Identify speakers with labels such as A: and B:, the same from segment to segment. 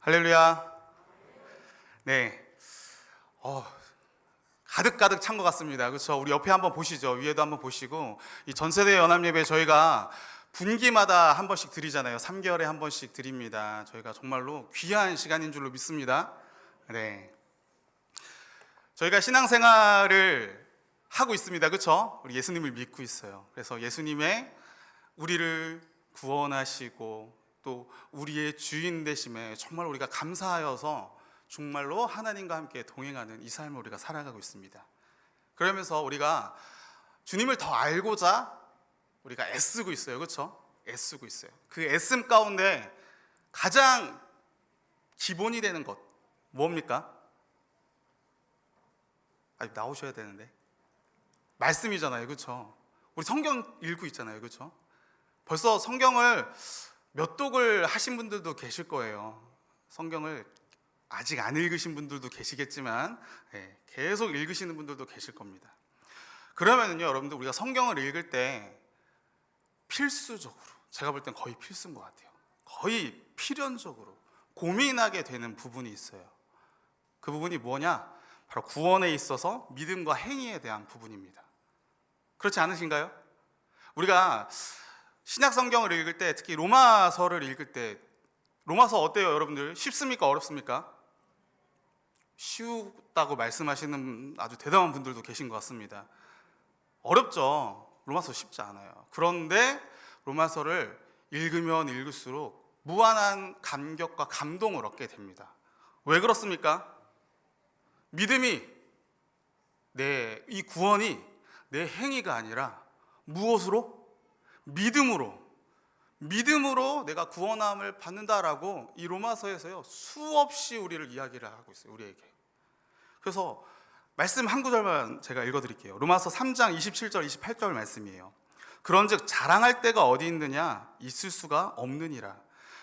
A: 할렐루야. 네. 가득가득 찬 것 같습니다. 그렇죠? 우리 옆에 한번 보시죠. 위에도 한번 보시고, 이 전세대 연합예배 저희가 분기마다 한 번씩 드리잖아요. 3개월에 한 번씩 드립니다. 저희가 정말로 귀한 시간인 줄로 믿습니다. 네. 저희가 신앙생활을 하고 있습니다. 그렇죠? 우리 예수님을 믿고 있어요. 그래서 예수님의 우리를 구원하시고 또 우리의 주인 되심에 정말 우리가 감사하여서 정말로 하나님과 함께 동행하는 이 삶을 우리가 살아가고 있습니다. 그러면서 우리가 주님을 더 알고자 우리가 애쓰고 있어요. 그렇죠? 애쓰고 있어요. 그 애씀 가운데 가장 기본이 되는 것 뭡니까? 나오셔야 되는데. 말씀이잖아요. 그렇죠? 우리 성경 읽고 있잖아요. 그렇죠? 벌써 성경을 몇 독을 하신 분들도 계실 거예요. 성경을 아직 안 읽으신 분들도 계시겠지만 계속 읽으시는 분들도 계실 겁니다. 그러면은요, 여러분들 우리가 성경을 읽을 때 필수적으로, 제가 볼 땐 거의 필수인 것 같아요. 거의 필연적으로 고민하게 되는 부분이 있어요. 그 부분이 뭐냐? 바로 구원에 있어서 믿음과 행위에 대한 부분입니다. 그렇지 않으신가요? 우리가 신약 성경을 읽을 때, 특히 로마서를 읽을 때, 로마서 어때요, 여러분들? 쉽습니까? 어렵습니까? 쉽다고 말씀하시는 아주 대단한 분들도 계신 것 같습니다. 어렵죠. 로마서 쉽지 않아요. 그런데 로마서를 읽으면 읽을수록 무한한 감격과 감동을 얻게 됩니다. 왜 그렇습니까? 믿음이, 이 구원이 내 행위가 아니라 무엇으로? 믿음으로 내가 구원함을 받는다라고 이 로마서에서요 수없이 우리를 이야기를 하고 있어요. 우리에게. 그래서 말씀 한 구절만 제가 읽어드릴게요. 로마서 3장 27절 28절 말씀이에요. 그런즉 자랑할 데가 어디 있느냐? 있을 수가 없느니라.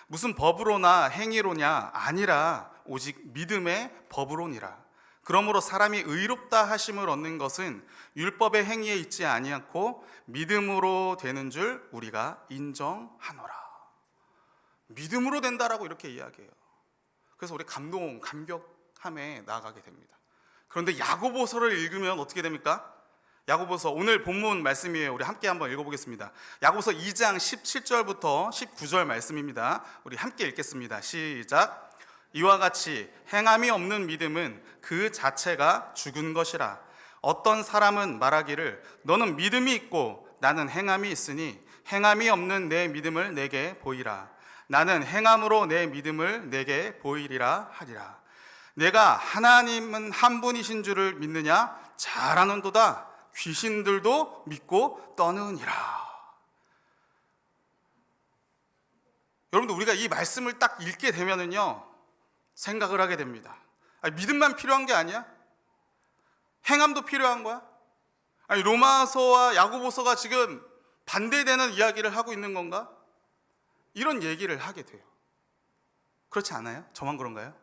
A: 무슨 법으로나 행위로냐? 아니라 오직 믿음의 법으로니라. 그러므로 사람이 의롭다 하심을 얻는 것은 율법의 행위에 있지 아니하고 믿음으로 되는 줄 우리가 인정하노라. 믿음으로 된다라고 이렇게 이야기해요. 그래서 우리 감격함에 나아가게 됩니다. 그런데 야고보서를 읽으면 어떻게 됩니까? 야고보서 오늘 본문 말씀이에요. 우리 함께 한번 읽어보겠습니다. 야고보서 2장 17절부터 19절 말씀입니다. 우리 함께 읽겠습니다. 시작. 이와 같이 행함이 없는 믿음은 그 자체가 죽은 것이라. 어떤 사람은 말하기를 너는 믿음이 있고 나는 행함이 있으니 행함이 없는 내 믿음을 내게 보이라. 나는 행함으로 내 믿음을 내게 보이리라 하리라. 내가 하나님은 한 분이신 줄을 믿느냐? 잘 아는도다. 귀신들도 믿고 떠느니라. 여러분들 우리가 이 말씀을 딱 읽게 되면은요 생각을 하게 됩니다. 믿음만 필요한 게 아니야? 행함도 필요한 거야? 로마서와 야고보서가 지금 반대되는 이야기를 하고 있는 건가? 이런 얘기를 하게 돼요. 그렇지 않아요? 저만 그런가요?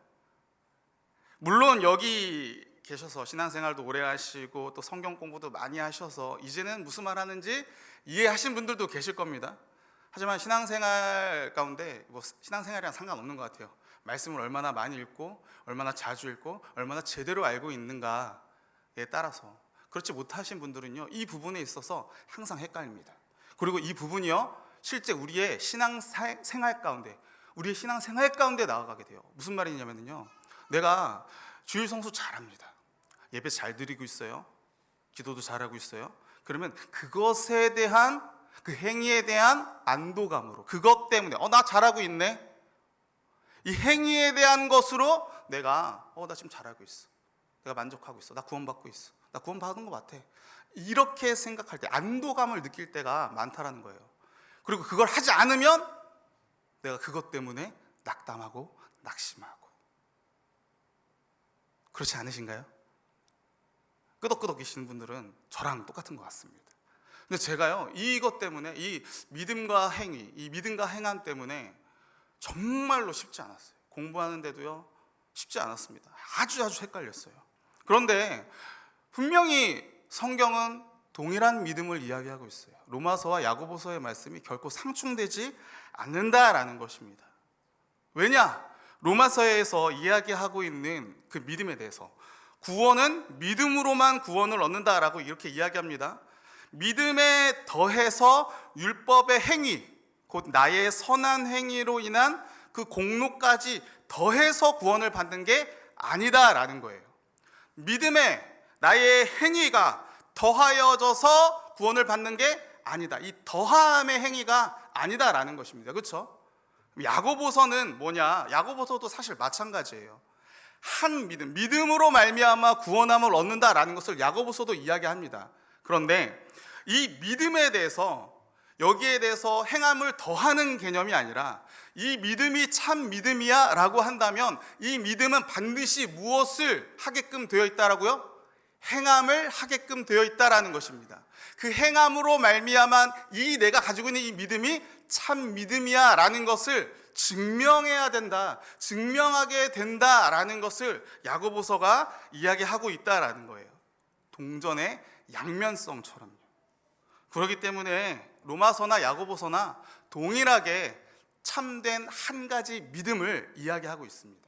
A: 물론 여기 계셔서 신앙생활도 오래 하시고 또 성경 공부도 많이 하셔서 이제는 무슨 말 하는지 이해하신 분들도 계실 겁니다. 하지만 신앙생활 가운데 신앙생활이랑 상관없는 것 같아요. 말씀을 얼마나 많이 읽고 얼마나 자주 읽고 얼마나 제대로 알고 있는가에 따라서 그렇지 못하신 분들은요 이 부분에 있어서 항상 헷갈립니다. 그리고 이 부분이요 실제 우리의 신앙생활 가운데 나아가게 돼요. 무슨 말이냐면요, 내가 주일 성수 잘합니다. 예배 잘 드리고 있어요. 기도도 잘하고 있어요. 그러면 그것에 대한 그 행위에 대한 안도감으로, 그것 때문에 나 잘하고 있네, 이 행위에 대한 것으로 내가 나 지금 잘하고 있어, 내가 만족하고 있어, 나 구원받고 있어, 나 구원받은 것 같아, 이렇게 생각할 때 안도감을 느낄 때가 많다라는 거예요. 그리고 그걸 하지 않으면 내가 그것 때문에 낙담하고 낙심하고. 그렇지 않으신가요? 끄덕끄덕이시는 분들은 저랑 똑같은 것 같습니다. 근데 제가요 이것 때문에, 이 믿음과 행위, 이 믿음과 행함 때문에 정말로 쉽지 않았어요. 공부하는데도요 쉽지 않았습니다. 아주 헷갈렸어요. 그런데 분명히 성경은 동일한 믿음을 이야기하고 있어요. 로마서와 야고보서의 말씀이 결코 상충되지 않는다라는 것입니다. 왜냐? 로마서에서 이야기하고 있는 그 믿음에 대해서, 구원은 믿음으로만 구원을 얻는다라고 이렇게 이야기합니다. 믿음에 더해서 율법의 행위, 곧 나의 선한 행위로 인한 그 공로까지 더해서 구원을 받는 게 아니다라는 거예요. 믿음에 나의 행위가 더하여져서 구원을 받는 게 아니다. 이 더함의 행위가 아니다라는 것입니다. 그렇죠? 야고보서는 뭐냐? 야고보서도 사실 마찬가지예요. 한 믿음으로 말미암아 구원함을 얻는다라는 것을 야고보서도 이야기합니다. 그런데 이 믿음에 대해서, 여기에 대해서 행함을 더하는 개념이 아니라 이 믿음이 참 믿음이야 라고 한다면 이 믿음은 반드시 무엇을 하게끔 되어 있다라고요? 행함을 하게끔 되어 있다라는 것입니다. 그 행함으로 말미암아 이 내가 가지고 있는 이 믿음이 참 믿음이야 라는 것을 증명해야 된다, 증명하게 된다라는 것을 야고보서가 이야기하고 있다라는 거예요. 동전의 양면성처럼요. 그렇기 때문에 로마서나 야고보서나 동일하게 참된 한 가지 믿음을 이야기하고 있습니다.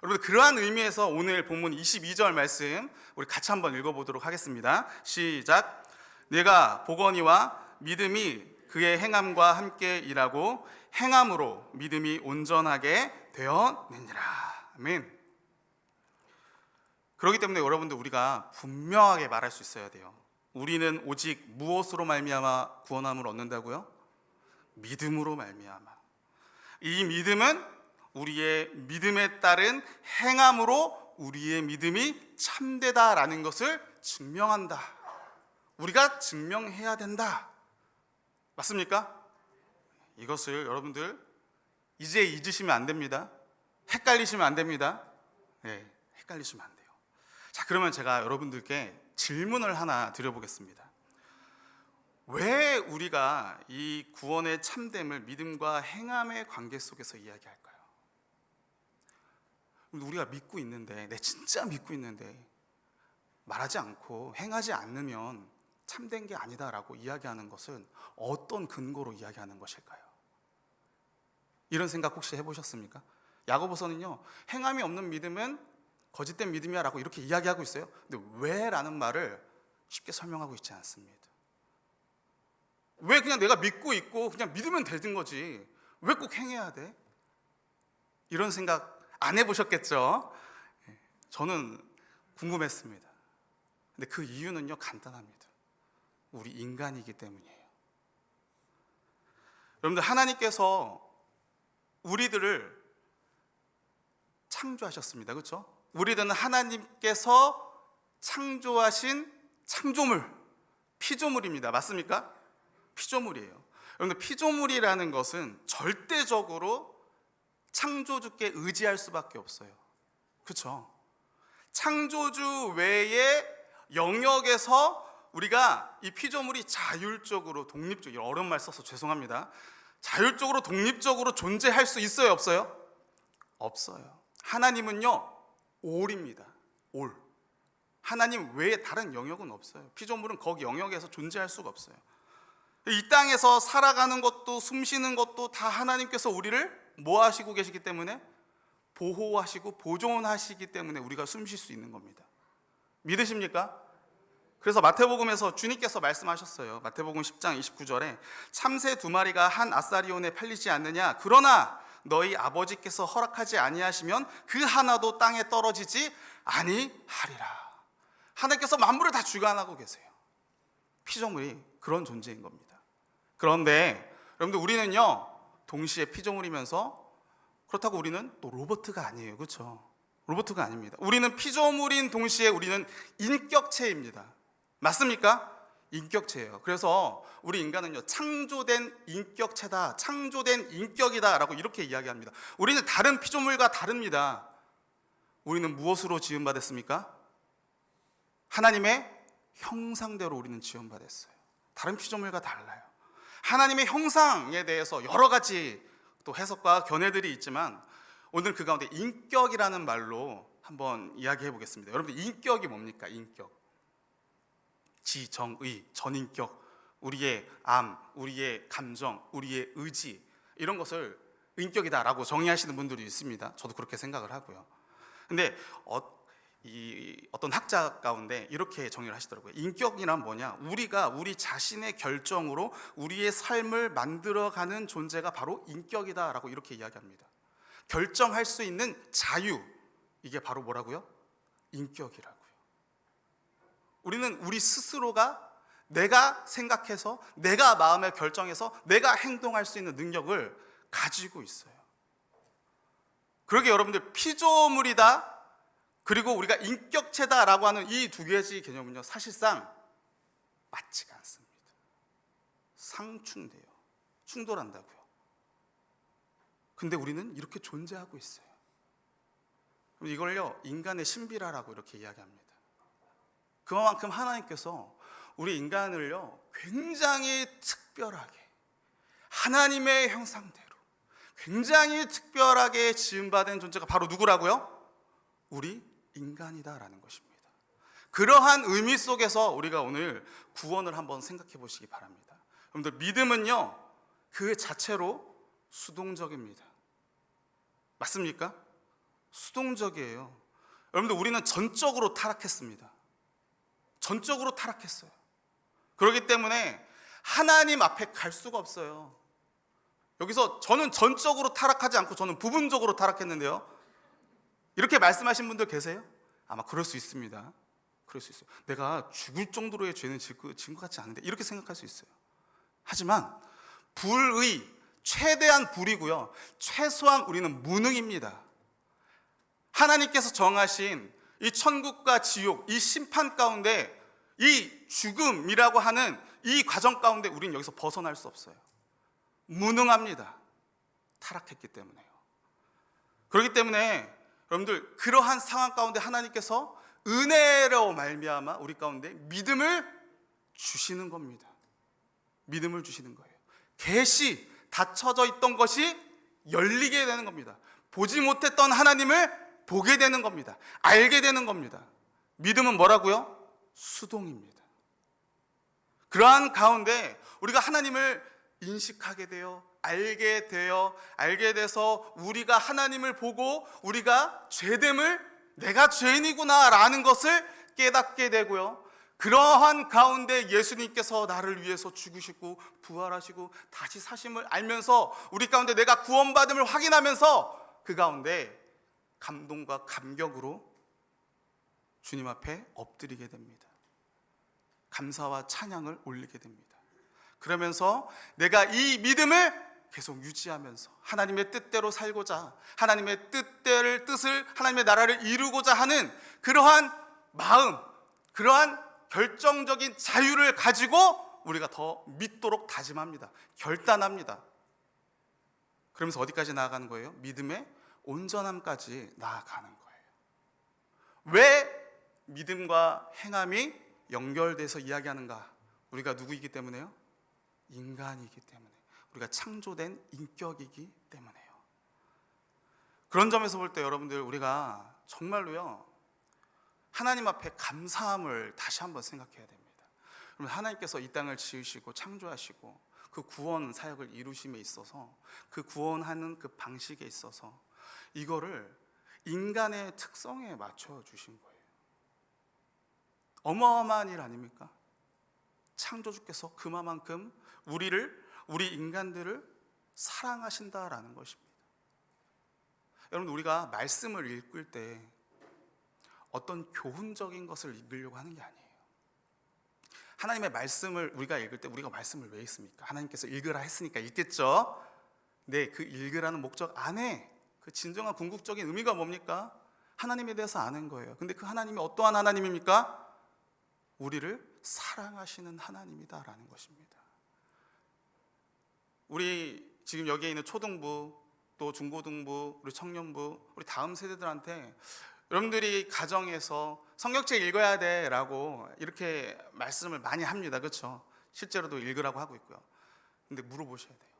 A: 여러분, 그러한 의미에서 오늘 본문 22절 말씀 우리 같이 한번 읽어보도록 하겠습니다. 시작. 내가 보거니와 믿음이 그의 행함과 함께 일하고 행함으로 믿음이 온전하게 되었느니라. 아멘. 그렇기 때문에 여러분들, 우리가 분명하게 말할 수 있어야 돼요. 우리는 오직 무엇으로 말미암아 구원함을 얻는다고요? 믿음으로 말미암아. 이 믿음은 우리의 믿음에 따른 행함으로 우리의 믿음이 참되다라는 것을 증명한다. 우리가 증명해야 된다. 맞습니까? 이것을 여러분들 이제 잊으시면 안 됩니다. 헷갈리시면 안 됩니다. 네, 헷갈리시면 안 돼요. 자, 그러면 제가 여러분들께 질문을 하나 드려보겠습니다. 왜 우리가 이 구원의 참됨을 믿음과 행함의 관계 속에서 이야기할까요? 우리가 믿고 있는데, 진짜 믿고 있는데 말하지 않고 행하지 않으면 참된 게 아니다라고 이야기하는 것은 어떤 근거로 이야기하는 것일까요? 이런 생각 혹시 해보셨습니까? 야고보서는요, 행함이 없는 믿음은 거짓된 믿음이야 라고 이렇게 이야기하고 있어요. 근데 왜? 라는 말을 쉽게 설명하고 있지 않습니다. 왜 그냥 내가 믿고 있고 그냥 믿으면 되는 거지, 왜 꼭 행해야 돼? 이런 생각 안 해보셨겠죠? 저는 궁금했습니다. 근데 그 이유는요, 간단합니다. 우리 인간이기 때문이에요. 여러분들, 하나님께서 우리들을 창조하셨습니다. 그렇죠? 우리들은 하나님께서 창조하신 창조물, 피조물입니다. 맞습니까? 피조물이에요. 여러분들, 피조물이라는 것은 절대적으로 창조주께 의지할 수밖에 없어요. 그렇죠? 창조주 외의 영역에서 우리가 이 피조물이 자율적으로, 독립적으로, 어려운 말 써서 죄송합니다. 자율적으로, 독립적으로 존재할 수 있어요, 없어요? 없어요. 하나님은요, 올입니다. 올. 하나님 외에 다른 영역은 없어요. 피조물은 거기 영역에서 존재할 수가 없어요. 이 땅에서 살아가는 것도 숨쉬는 것도 다 하나님께서 우리를 뭐 하시고 계시기 때문에? 보호하시고 보존하시기 때문에 우리가 숨쉴 수 있는 겁니다. 믿으십니까? 그래서 마태복음에서 주님께서 말씀하셨어요. 마태복음 10장 29절에 참새 2마리가 한 아사리온에 팔리지 않느냐? 그러나 너희 아버지께서 허락하지 아니하시면 그 하나도 땅에 떨어지지 아니하리라. 하나님께서 만물을 다 주관하고 계세요. 피조물이 그런 존재인 겁니다. 그런데 여러분들, 우리는요, 동시에 피조물이면서 그렇다고 우리는 또 로봇가 아니에요. 그렇죠? 로봇가 아닙니다. 우리는 피조물인 동시에 우리는 인격체입니다. 맞습니까? 인격체예요. 그래서 우리 인간은요, 창조된 인격체다, 창조된 인격이다 라고 이렇게 이야기합니다. 우리는 다른 피조물과 다릅니다. 우리는 무엇으로 지음받았습니까? 하나님의 형상대로 우리는 지음받았어요. 다른 피조물과 달라요. 하나님의 형상에 대해서 여러 가지 또 해석과 견해들이 있지만 오늘 그 가운데 인격이라는 말로 한번 이야기해 보겠습니다. 여러분들, 인격이 뭡니까? 인격. 지, 정, 의, 전인격, 우리의 암, 우리의 감정, 우리의 의지, 이런 것을 인격이다라고 정의하시는 분들이 있습니다. 저도 그렇게 생각을 하고요. 근데 어떤 학자 가운데 이렇게 정의를 하시더라고요. 인격이란 뭐냐? 우리가 우리 자신의 결정으로 우리의 삶을 만들어가는 존재가 바로 인격이다라고 이렇게 이야기합니다. 결정할 수 있는 자유, 이게 바로 뭐라고요? 인격이라고요. 우리는 우리 스스로가 내가 생각해서, 내가 마음에 결정해서 내가 행동할 수 있는 능력을 가지고 있어요. 그러게 여러분들, 피조물이다 그리고 우리가 인격체다라고 하는 이 두 가지 개념은요, 사실상 맞지가 않습니다. 상충돼요. 충돌한다고요. 근데 우리는 이렇게 존재하고 있어요. 이걸요, 인간의 신비라라고 이렇게 이야기합니다. 그만큼 하나님께서 우리 인간을요, 굉장히 특별하게, 하나님의 형상대로 굉장히 특별하게 지음받은 존재가 바로 누구라고요? 우리 인간이다라는 것입니다. 그러한 의미 속에서 우리가 오늘 구원을 한번 생각해 보시기 바랍니다. 여러분들, 믿음은요, 그 자체로 수동적입니다. 맞습니까? 수동적이에요. 여러분들, 우리는 전적으로 타락했습니다. 전적으로 타락했어요. 그렇기 때문에 하나님 앞에 갈 수가 없어요. 여기서 저는 전적으로 타락하지 않고 저는 부분적으로 타락했는데요, 이렇게 말씀하신 분들 계세요? 아마 그럴 수 있습니다. 그럴 수 있어요. 내가 죽을 정도로의 죄는 지은 것 같지 않은데, 이렇게 생각할 수 있어요. 하지만 불의, 최대한 불이고요, 최소한 우리는 무능입니다. 하나님께서 정하신 이 천국과 지옥, 이 심판 가운데, 이 죽음이라고 하는 이 과정 가운데 우리는 여기서 벗어날 수 없어요. 무능합니다. 타락했기 때문에요. 그렇기 때문에 여러분들, 그러한 상황 가운데 하나님께서 은혜로 말미암아 우리 가운데 믿음을 주시는 겁니다. 믿음을 주시는 거예요. 계시, 닫혀져 있던 것이 열리게 되는 겁니다. 보지 못했던 하나님을 보게 되는 겁니다. 알게 되는 겁니다. 믿음은 뭐라고요? 수동입니다. 그러한 가운데 우리가 하나님을 인식하게 되어, 알게 돼서 우리가 하나님을 보고 우리가 죄됨을, 내가 죄인이구나 라는 것을 깨닫게 되고요, 그러한 가운데 예수님께서 나를 위해서 죽으시고 부활하시고 다시 사심을 알면서 우리 가운데 내가 구원받음을 확인하면서 그 가운데 감동과 감격으로 주님 앞에 엎드리게 됩니다. 감사와 찬양을 올리게 됩니다. 그러면서 내가 이 믿음을 계속 유지하면서 하나님의 뜻대로 살고자, 하나님의 뜻을, 하나님의 나라를 이루고자 하는 그러한 마음, 그러한 결정적인 자유를 가지고 우리가 더 믿도록 다짐합니다. 결단합니다. 그러면서 어디까지 나아가는 거예요? 믿음의 온전함까지 나아가는 거예요. 왜 믿음과 행함이 연결돼서 이야기하는가? 우리가 누구이기 때문에요? 인간이기 때문에, 우리가 창조된 인격이기 때문에요. 그런 점에서 볼 때 여러분들, 우리가 정말로요, 하나님 앞에 감사함을 다시 한번 생각해야 됩니다. 하나님께서 이 땅을 지으시고 창조하시고 그 구원 사역을 이루심에 있어서, 그 구원하는 그 방식에 있어서 이거를 인간의 특성에 맞춰 주신 거예요. 어마어마한 일 아닙니까? 창조주께서 그만큼 우리 인간들을 사랑하신다라는 것입니다. 여러분, 우리가 말씀을 읽을 때 어떤 교훈적인 것을 읽으려고 하는 게 아니에요. 하나님의 말씀을 우리가 읽을 때, 우리가 말씀을 왜 읽습니까? 하나님께서 읽으라 했으니까 읽겠죠. 네, 그 읽으라는 목적 안에 그 진정한 궁극적인 의미가 뭡니까? 하나님에 대해서 아는 거예요. 근데 그 하나님이 어떠한 하나님입니까? 우리를 사랑하시는 하나님이다라는 것입니다. 우리 지금 여기에 있는 초등부, 또 중고등부, 우리 청년부, 우리 다음 세대들한테 여러분들이 가정에서 성경책 읽어야 돼 라고 이렇게 말씀을 많이 합니다. 그렇죠? 실제로도 읽으라고 하고 있고요. 근데 물어보셔야 돼요.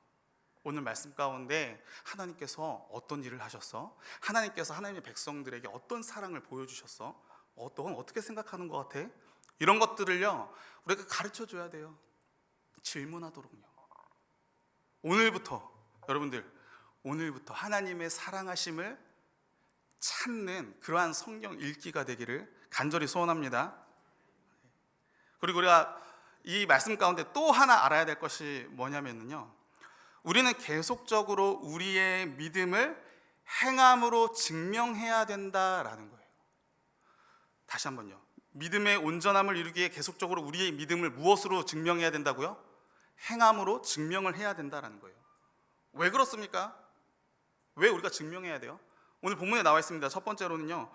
A: 오늘 말씀 가운데 하나님께서 어떤 일을 하셨어? 하나님께서 하나님의 백성들에게 어떤 사랑을 보여주셨어? 넌 어떻게 생각하는 것 같아? 이런 것들을요, 우리가 가르쳐 줘야 돼요. 질문하도록요. 오늘부터 여러분들, 오늘부터 하나님의 사랑하심을 찾는 그러한 성경 읽기가 되기를 간절히 소원합니다. 그리고 우리가 이 말씀 가운데 또 하나 알아야 될 것이 뭐냐면요, 우리는 계속적으로 우리의 믿음을 행함으로 증명해야 된다라는 거예요. 다시 한번요, 믿음의 온전함을 이루기에 계속적으로 우리의 믿음을 무엇으로 증명해야 된다고요? 행함으로 증명을 해야 된다라는 거예요. 왜 그렇습니까? 왜 우리가 증명해야 돼요? 오늘 본문에 나와 있습니다. 첫 번째로는요,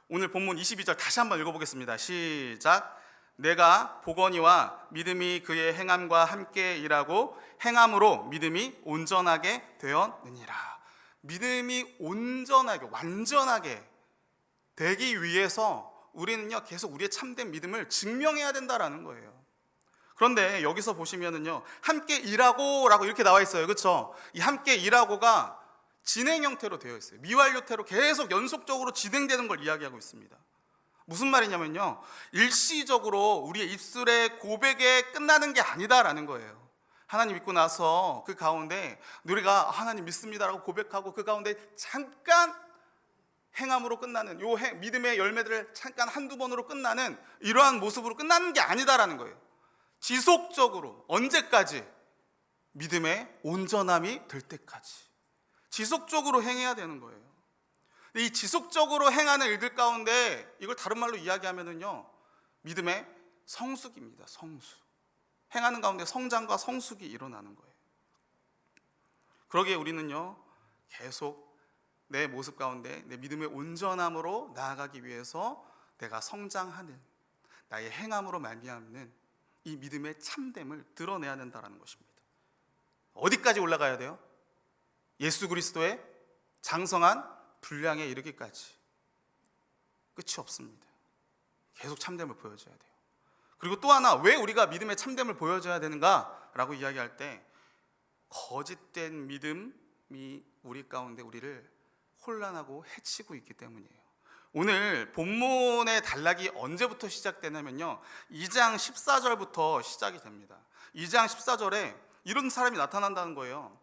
A: 오늘 본문 22절 다시 한번 읽어보겠습니다. 시작. 내가 보거니와 믿음이 그의 행함과 함께 일하고 행함으로 믿음이 온전하게 되었느니라. 믿음이 온전하게, 완전하게 되기 위해서 우리는요, 계속 우리의 참된 믿음을 증명해야 된다라는 거예요. 그런데 여기서 보시면은요, 함께 일하고 라고 이렇게 나와 있어요. 그렇죠? 이 함께 일하고가 진행 형태로 되어 있어요. 미완료태로 계속 연속적으로 진행되는 걸 이야기하고 있습니다. 무슨 말이냐면요, 일시적으로 우리의 입술의 고백에 끝나는 게 아니다라는 거예요. 하나님 믿고 나서 그 가운데 우리가 하나님 믿습니다라고 고백하고 그 가운데 잠깐 행함으로 끝나는 요 믿음의 열매들을 잠깐 한두 번으로 끝나는 이러한 모습으로 끝나는 게 아니다라는 거예요. 지속적으로, 언제까지? 믿음의 온전함이 될 때까지 지속적으로 행해야 되는 거예요. 이 지속적으로 행하는 일들 가운데 이걸 다른 말로 이야기하면은요, 믿음의 성숙입니다. 성숙. 행하는 가운데 성장과 성숙이 일어나는 거예요. 그러기에 우리는요, 계속 내 모습 가운데 내 믿음의 온전함으로 나아가기 위해서 내가 성장하는 나의 행함으로 말미암는 이 믿음의 참됨을 드러내야 된다는 것입니다. 어디까지 올라가야 돼요? 예수 그리스도의 장성한 분량에 이르기까지. 끝이 없습니다. 계속 참됨을 보여줘야 돼요. 그리고 또 하나, 왜 우리가 믿음의 참됨을 보여줘야 되는가라고 이야기할 때, 거짓된 믿음이 우리 가운데 우리를 혼란하고 해치고 있기 때문이에요. 오늘 본문의 단락이 언제부터 시작되냐면요, 2장 14절부터 시작이 됩니다. 2장 14절에 이런 사람이 나타난다는 거예요.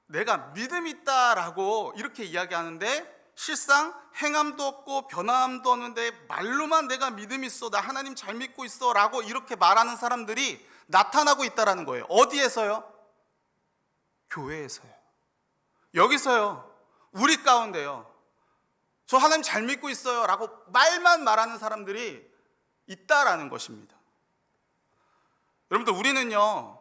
A: 내가 믿음이 있다라고 이렇게 이야기하는데 실상 행함도 없고 변함도 없는데 말로만 내가 믿음이 있어, 나 하나님 잘 믿고 있어 라고 이렇게 말하는 사람들이 나타나고 있다라는 거예요. 어디에서요? 교회에서요. 여기서요. 우리 가운데요. 저 하나님 잘 믿고 있어요 라고 말만 말하는 사람들이 있다라는 것입니다. 여러분들, 우리는요,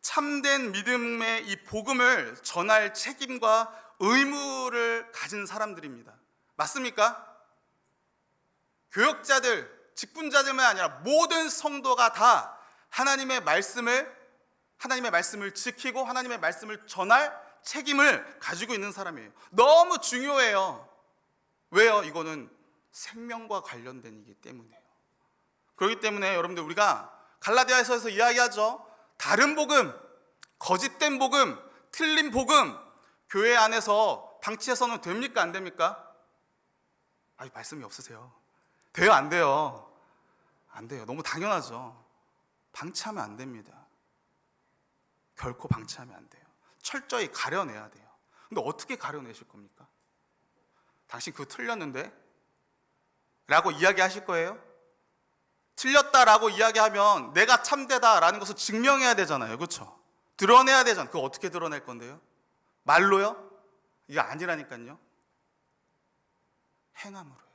A: 참된 믿음의 이 복음을 전할 책임과 의무를 가진 사람들입니다. 맞습니까? 교역자들, 직분자들만 아니라 모든 성도가 다 하나님의 말씀을 지키고 하나님의 말씀을 전할 책임을 가지고 있는 사람이에요. 너무 중요해요. 왜요? 이거는 생명과 관련된 일이기 때문에요. 그렇기 때문에 여러분들, 우리가 갈라디아서에서 이야기하죠. 다른 복음, 거짓된 복음, 틀린 복음 교회 안에서 방치해서는 됩니까? 안 됩니까? 말씀이 없으세요. 돼요? 안 돼요? 안 돼요. 너무 당연하죠. 방치하면 안 됩니다. 결코 방치하면 안 돼요. 철저히 가려내야 돼요. 근데 어떻게 가려내실 겁니까? 당신 그거 틀렸는데? 라고 이야기하실 거예요? 틀렸다라고 이야기하면 내가 참되다라는 것을 증명해야 되잖아요. 그렇죠? 드러내야 되잖아요. 그거 어떻게 드러낼 건데요? 말로요? 이거 아니라니까요. 행함으로요.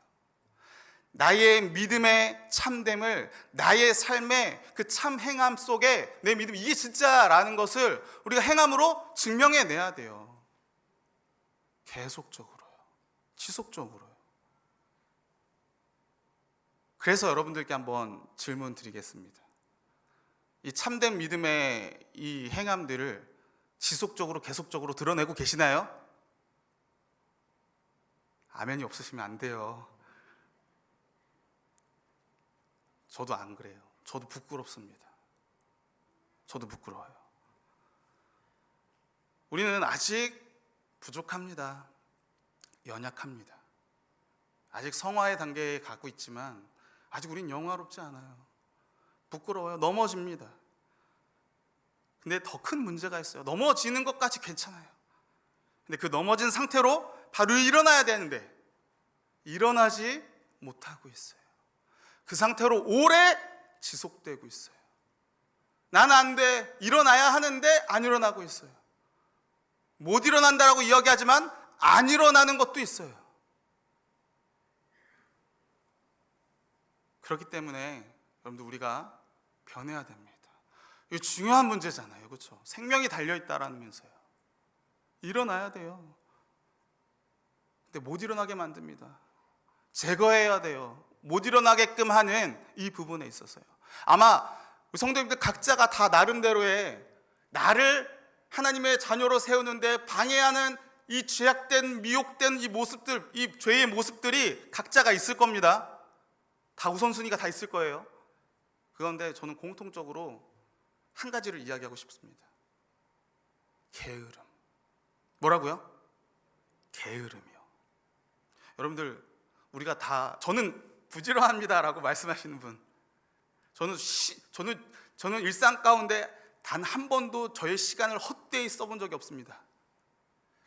A: 나의 믿음의 참됨을, 나의 삶의 그 참 행함 속에 내 믿음, 이게 진짜라는 것을 우리가 행함으로 증명해내야 돼요. 계속적으로요. 지속적으로요. 그래서 여러분들께 한번 질문 드리겠습니다. 이 참된 믿음의 이 행함들을 지속적으로 계속적으로 드러내고 계시나요? 아멘이 없으시면 안 돼요. 저도 안 그래요. 저도 부끄럽습니다. 저도 부끄러워요. 우리는 아직 부족합니다. 연약합니다. 아직 성화의 단계에 가고 있지만 아직 우린 영화롭지 않아요. 부끄러워요. 넘어집니다. 근데 더 큰 문제가 있어요. 넘어지는 것까지 괜찮아요. 근데 그 넘어진 상태로 바로 일어나야 되는데 일어나지 못하고 있어요. 그 상태로 오래 지속되고 있어요. 난 안 돼, 일어나야 하는데 안 일어나고 있어요. 못 일어난다라고 이야기하지만 안 일어나는 것도 있어요. 그렇기 때문에 여러분들 우리가 변해야 됩니다. 이거 중요한 문제잖아요, 그렇죠? 생명이 달려있다라면서요. 일어나야 돼요. 근데 못 일어나게 만듭니다. 제거해야 돼요. 못 일어나게끔 하는 이 부분에 있어서요. 아마 성도님들 각자가 다 나름대로의 나를 하나님의 자녀로 세우는데 방해하는 이 죄악된 미혹된 이 모습들, 이 죄의 모습들이 각자가 있을 겁니다. 다 우선순위가 다 있을 거예요. 그런데 저는 공통적으로 한 가지를 이야기하고 싶습니다. 게으름. 뭐라고요? 게으름이요. 여러분들 우리가 다, 저는 부지런합니다라고 말씀하시는 분, 저는 일상 가운데 단 한 번도 저의 시간을 헛되이 써본 적이 없습니다.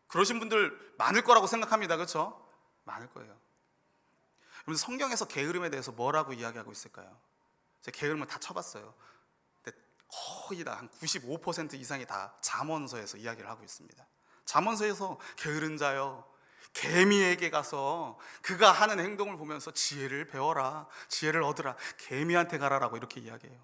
A: 그러신 분들 많을 거라고 생각합니다. 그렇죠? 많을 거예요. 여러분 성경에서 게으름에 대해서 뭐라고 이야기하고 있을까요? 제가 게으름을 다 쳐봤어요. 근데 거의 다 한 95% 이상이 다 잠언서에서 이야기를 하고 있습니다. 잠언서에서 게으른 자여 개미에게 가서 그가 하는 행동을 보면서 지혜를 배워라, 지혜를 얻으라, 개미한테 가라라고 이렇게 이야기해요.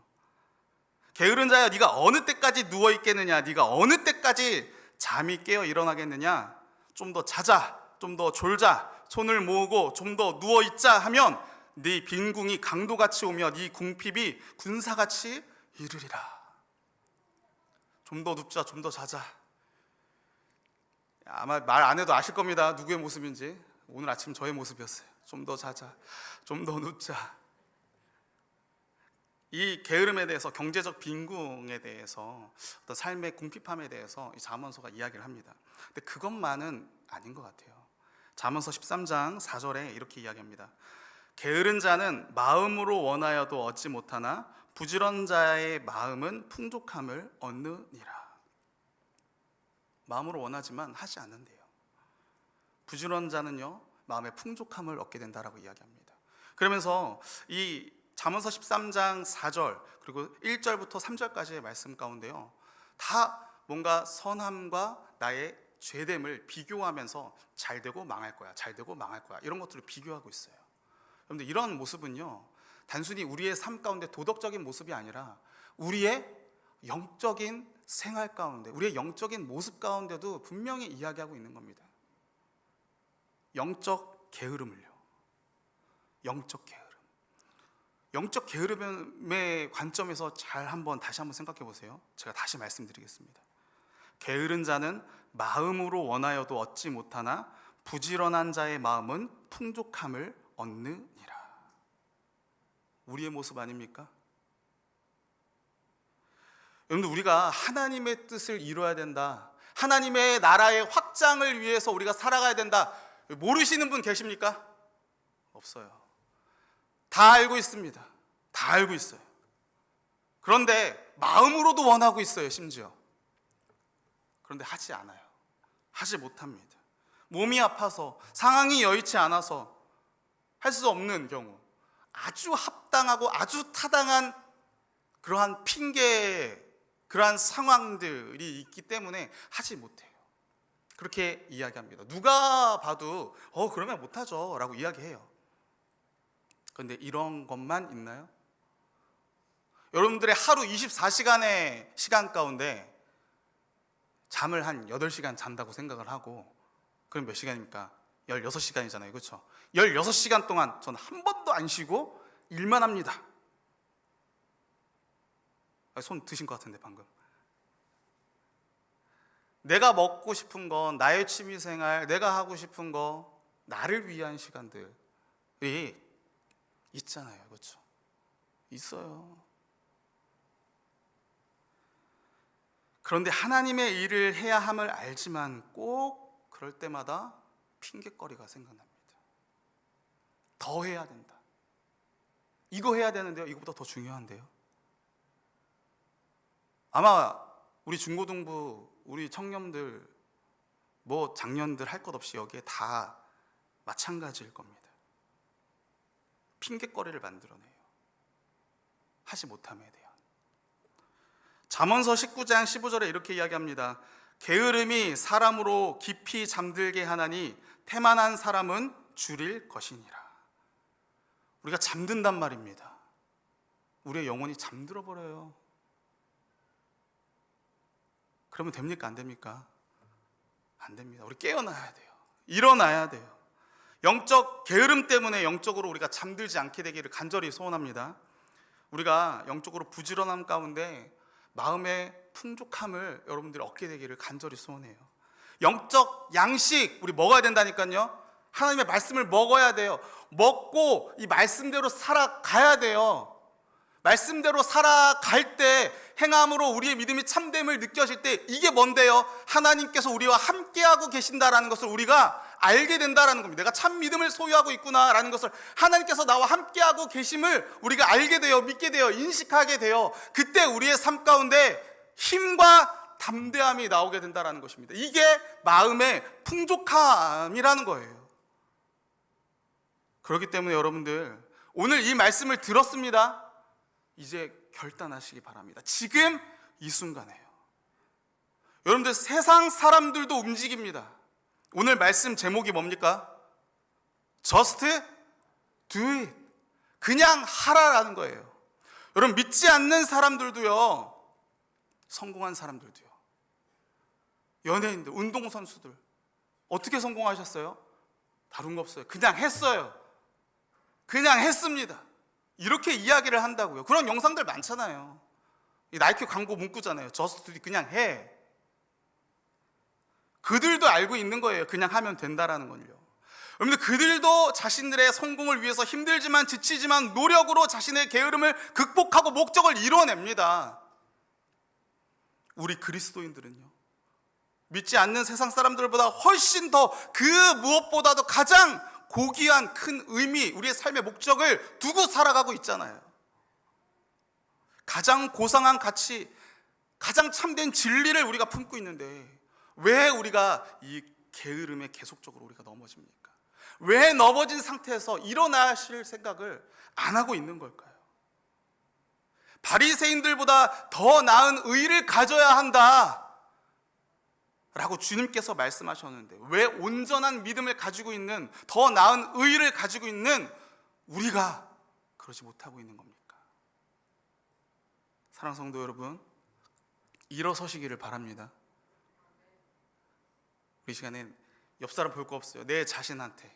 A: 게으른 자야, 네가 어느 때까지 누워 있겠느냐, 네가 어느 때까지 잠이 깨어 일어나겠느냐, 좀 더 자자, 좀 더 졸자, 손을 모으고 좀 더 누워 있자 하면 네 빈궁이 강도같이 오며 네 궁핍이 군사같이 이르리라. 좀 더 눕자, 좀 더 자자. 아마 말 안 해도 아실 겁니다. 누구의 모습인지. 오늘 아침 저의 모습이었어요. 좀 더 자자, 좀 더 눕자. 이 게으름에 대해서, 경제적 빈궁에 대해서, 어떤 삶의 궁핍함에 대해서 이 잠언서가 이야기를 합니다. 근데 그것만은 아닌 것 같아요. 잠언서 13장 4절에 이렇게 이야기합니다. 게으른 자는 마음으로 원하여도 얻지 못하나 부지런 자의 마음은 풍족함을 얻느니라. 마음으로 원하지만 하지 않는데요. 부지런 자는요, 마음의 풍족함을 얻게 된다라고 이야기합니다. 그러면서 이 잠언서 13장 4절 그리고 1절부터 3절까지의 말씀 가운데요, 다 뭔가 선함과 나의 죄됨을 비교하면서 잘 되고 망할 거야, 잘 되고 망할 거야, 이런 것들을 비교하고 있어요. 여러분들 이런 모습은요, 단순히 우리의 삶 가운데 도덕적인 모습이 아니라 우리의 영적인 생활 가운데, 우리의 영적인 모습 가운데도 분명히 이야기하고 있는 겁니다. 영적 게으름을요. 영적 게으름. 영적 게으름의 관점에서 다시 한번 생각해 보세요. 제가 다시 말씀드리겠습니다. 게으른 자는 마음으로 원하여도 얻지 못하나 부지런한 자의 마음은 풍족함을 얻느니라. 우리의 모습 아닙니까? 여러분들 우리가 하나님의 뜻을 이루어야 된다, 하나님의 나라의 확장을 위해서 우리가 살아가야 된다, 모르시는 분 계십니까? 없어요. 다 알고 있습니다. 다 알고 있어요. 그런데 마음으로도 원하고 있어요, 심지어. 그런데 하지 않아요. 하지 못합니다. 몸이 아파서, 상황이 여의치 않아서 할 수 없는 경우, 아주 합당하고 아주 타당한 그러한 핑계, 그러한 상황들이 있기 때문에 하지 못해요. 그렇게 이야기합니다. 누가 봐도 그러면 못하죠 라고 이야기해요. 그런데 이런 것만 있나요? 여러분들의 하루 24시간의 시간 가운데 잠을 한 8시간 잔다고 생각을 하고, 그럼 몇 시간입니까? 16시간이잖아요. 그렇죠? 16시간 동안 저는 한 번도 안 쉬고 일만 합니다. 손 드신 것 같은데 방금. 내가 먹고 싶은 거, 나의 취미생활, 내가 하고 싶은 거, 나를 위한 시간들이 있잖아요. 그렇죠? 있어요. 그런데 하나님의 일을 해야 함을 알지만 꼭 그럴 때마다 핑계거리가 생각납니다. 더 해야 된다. 이거 해야 되는데요. 이거보다 더 중요한데요. 아마 우리 중고등부, 우리 청년들 뭐 작년들 할 것 없이 여기에 다 마찬가지일 겁니다. 핑계거리를 만들어내요. 하지 못함에 대한. 잠언서 19장 15절에 이렇게 이야기합니다. 게으름이 사람으로 깊이 잠들게 하나니 태만한 사람은 줄일 것이니라. 우리가 잠든단 말입니다. 우리의 영혼이 잠들어 버려요. 그러면 됩니까? 안 됩니까? 안 됩니다. 우리 깨어나야 돼요. 일어나야 돼요. 영적 게으름 때문에 영적으로 우리가 잠들지 않게 되기를 간절히 소원합니다. 우리가 영적으로 부지런함 가운데 마음의 풍족함을 여러분들이 얻게 되기를 간절히 소원해요. 영적 양식 우리 먹어야 된다니까요. 하나님의 말씀을 먹어야 돼요. 먹고 이 말씀대로 살아가야 돼요. 말씀대로 살아갈 때 행함으로 우리의 믿음이 참됨을 느껴질 때 이게 뭔데요? 하나님께서 우리와 함께하고 계신다라는 것을 우리가 알게 된다라는 겁니다. 내가 참 믿음을 소유하고 있구나라는 것을 하나님께서 나와 함께하고 계심을 우리가 알게 돼요. 믿게 돼요. 인식하게 돼요. 그때 우리의 삶 가운데 힘과 담대함이 나오게 된다라는 것입니다. 이게 마음의 풍족함이라는 거예요. 그렇기 때문에 여러분들 오늘 이 말씀을 들었습니다. 이제 결단하시기 바랍니다. 지금 이 순간에요. 여러분들 세상 사람들도 움직입니다. 오늘 말씀 제목이 뭡니까? Just do it. 그냥 하라라는 거예요. 여러분 믿지 않는 사람들도요, 성공한 사람들도요, 연예인들, 운동선수들 어떻게 성공하셨어요? 다른 거 없어요. 그냥 했어요. 그냥 했습니다. 이렇게 이야기를 한다고요. 그런 영상들 많잖아요. 이 나이키 광고 문구잖아요. Just do it. 그냥 해. 그들도 알고 있는 거예요. 그냥 하면 된다라는 걸요. 여러분들 그들도 자신들의 성공을 위해서 힘들지만 지치지만 노력으로 자신의 게으름을 극복하고 목적을 이뤄냅니다. 우리 그리스도인들은요, 믿지 않는 세상 사람들보다 훨씬 더 그 무엇보다도 가장 고귀한 큰 의미, 우리의 삶의 목적을 두고 살아가고 있잖아요. 가장 고상한 가치, 가장 참된 진리를 우리가 품고 있는데 왜 우리가 이 게으름에 계속적으로 우리가 넘어집니까? 왜 넘어진 상태에서 일어나실 생각을 안 하고 있는 걸까요? 바리새인들보다 더 나은 의를 가져야 한다 라고 주님께서 말씀하셨는데 왜 온전한 믿음을 가지고 있는, 더 나은 의를 가지고 있는 우리가 그러지 못하고 있는 겁니까? 사랑하는 성도 여러분, 일어서시기를 바랍니다. 우리 시간에 옆 사람 볼 거 없어요. 내 자신한테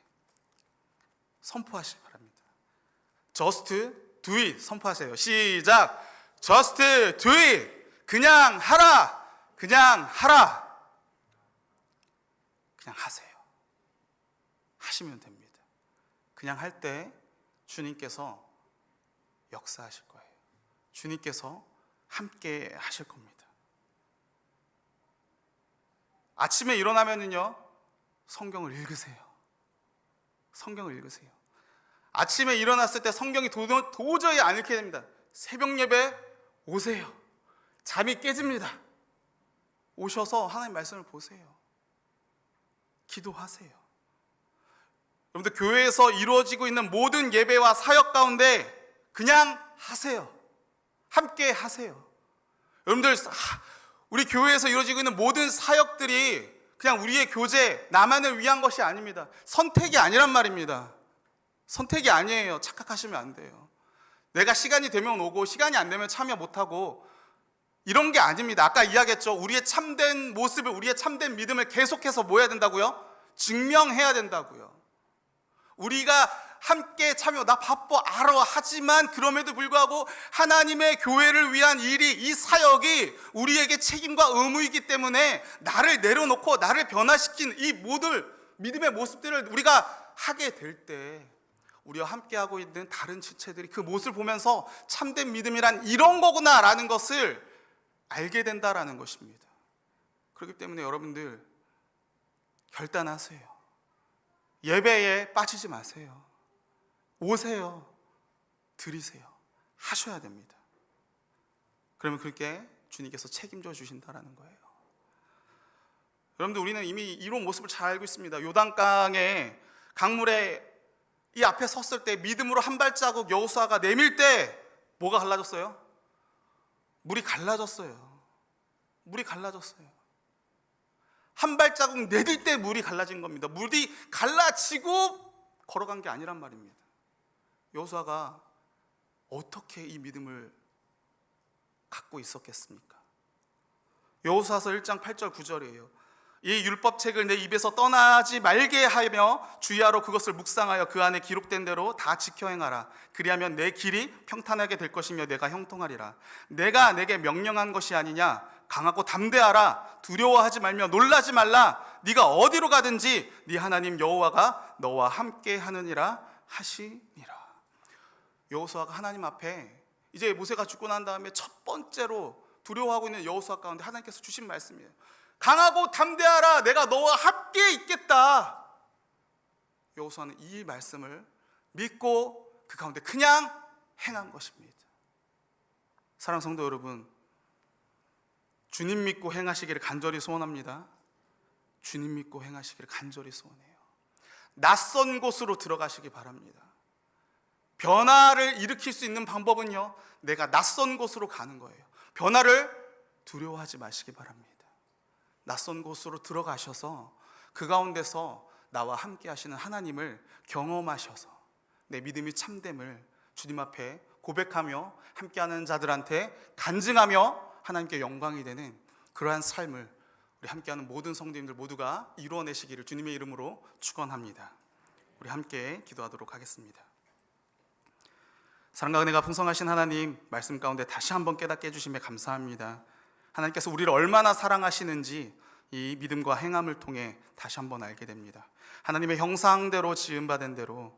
A: 선포하시기 바랍니다. Just do it. 선포하세요. 시작. Just do it. 그냥 하라. 그냥 하라. 그냥 하세요. 하시면 됩니다. 그냥 할 때 주님께서 역사하실 거예요. 주님께서 함께 하실 겁니다. 아침에 일어나면은요, 성경을 읽으세요. 성경을 읽으세요. 아침에 일어났을 때 성경이 도저히 안 읽게 됩니다. 새벽 예배 오세요. 잠이 깨집니다. 오셔서 하나님 말씀을 보세요. 기도하세요. 여러분들 교회에서 이루어지고 있는 모든 예배와 사역 가운데 그냥 하세요. 함께 하세요. 여러분들 우리 교회에서 이루어지고 있는 모든 사역들이 그냥 우리의 교제, 나만을 위한 것이 아닙니다. 선택이 아니란 말입니다. 선택이 아니에요. 착각하시면 안 돼요. 내가 시간이 되면 오고 시간이 안 되면 참여 못하고 이런 게 아닙니다. 아까 이야기했죠. 우리의 참된 모습을, 우리의 참된 믿음을 계속해서 뭐 해야 된다고요? 증명해야 된다고요. 우리가 함께 참여, 나 바빠 알아 하지만 그럼에도 불구하고 하나님의 교회를 위한 일이, 이 사역이 우리에게 책임과 의무이기 때문에 나를 내려놓고 나를 변화시킨 이 모든 믿음의 모습들을 우리가 하게 될 때 우리와 함께하고 있는 다른 지체들이 그 모습을 보면서 참된 믿음이란 이런 거구나라는 것을 알게 된다라는 것입니다. 그렇기 때문에 여러분들 결단하세요. 예배에 빠지지 마세요. 오세요. 드리세요. 하셔야 됩니다. 그러면 그렇게 주님께서 책임져 주신다라는 거예요. 여러분들, 우리는 이미 이런 모습을 잘 알고 있습니다. 요단강에 강물에 이 앞에 섰을 때 믿음으로 한 발자국 여호수아가 내밀 때 뭐가 갈라졌어요? 물이 갈라졌어요. 물이 갈라졌어요. 한 발자국 내딜 때 물이 갈라진 겁니다. 물이 갈라지고 걸어간 게 아니란 말입니다. 여호수아가 어떻게 이 믿음을 갖고 있었겠습니까? 여호수아서 1장 8절 9절이에요. 이 율법책을 내 입에서 떠나지 말게 하며 주의하러 그것을 묵상하여 그 안에 기록된 대로 다 지켜 행하라. 그리하면 내 길이 평탄하게 될 것이며 내가 형통하리라. 내가 내게 명령한 것이 아니냐. 강하고 담대하라. 두려워하지 말며 놀라지 말라. 네가 어디로 가든지 네 하나님 여호와가 너와 함께 하느니라 하시니라. 여호수아가 하나님 앞에 이제 모세가 죽고 난 다음에 첫 번째로 두려워하고 있는 여호수아 가운데 하나님께서 주신 말씀이에요. 강하고 담대하라. 내가 너와 함께 있겠다. 여호수아는 이 말씀을 믿고 그 가운데 그냥 행한 것입니다. 사랑하는 성도 여러분, 주님 믿고 행하시기를 간절히 소원합니다. 주님 믿고 행하시기를 간절히 소원해요. 낯선 곳으로 들어가시기 바랍니다. 변화를 일으킬 수 있는 방법은요, 내가 낯선 곳으로 가는 거예요. 변화를 두려워하지 마시기 바랍니다. 낯선 곳으로 들어가셔서 그 가운데서 나와 함께 하시는 하나님을 경험하셔서 내 믿음이 참됨을 주님 앞에 고백하며 함께하는 자들한테 간증하며 하나님께 영광이 되는 그러한 삶을 우리 함께하는 모든 성도님들 모두가 이루어내시기를 주님의 이름으로 축원합니다. 우리 함께 기도하도록 하겠습니다. 사랑과 은혜가 풍성하신 하나님, 말씀 가운데 다시 한번 깨닫게 해주심에 감사합니다. 하나님께서 우리를 얼마나 사랑하시는지 이 믿음과 행함을 통해 다시 한번 알게 됩니다. 하나님의 형상대로 지음받은 대로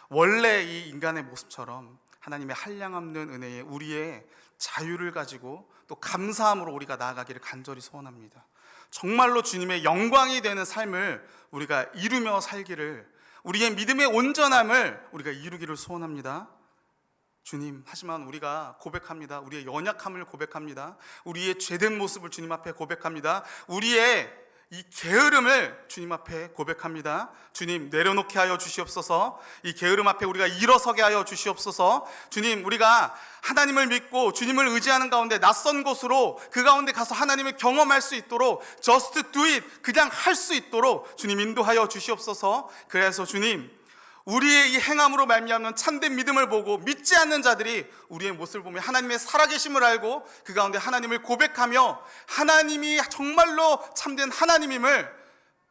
A: 원래 이 인간의 모습처럼 하나님의 한량없는 은혜에 우리의 자유를 가지고 또 감사함으로 우리가 나아가기를 간절히 소원합니다. 정말로 주님의 영광이 되는 삶을 우리가 이루며 살기를, 우리의 믿음의 온전함을 우리가 이루기를 소원합니다. 주님, 하지만 우리가 고백합니다. 우리의 연약함을 고백합니다. 우리의 죄된 모습을 주님 앞에 고백합니다. 우리의 이 게으름을 주님 앞에 고백합니다. 주님, 내려놓게 하여 주시옵소서. 이 게으름 앞에 우리가 일어서게 하여 주시옵소서. 주님, 우리가 하나님을 믿고 주님을 의지하는 가운데 낯선 곳으로 그 가운데 가서 하나님을 경험할 수 있도록 just do it, 그냥 할 수 있도록 주님 인도하여 주시옵소서. 그래서 주님, 우리의 이 행함으로 말미암는 참된 믿음을 보고 믿지 않는 자들이 우리의 모습을 보며 하나님의 살아계심을 알고 그 가운데 하나님을 고백하며 하나님이 정말로 참된 하나님임을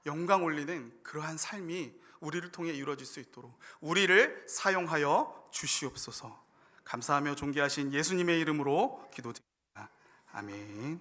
A: 영광 올리는 그러한 삶이 우리를 통해 이루어질 수 있도록 우리를 사용하여 주시옵소서. 감사하며 존귀하신 예수님의 이름으로 기도드립니다. 아멘.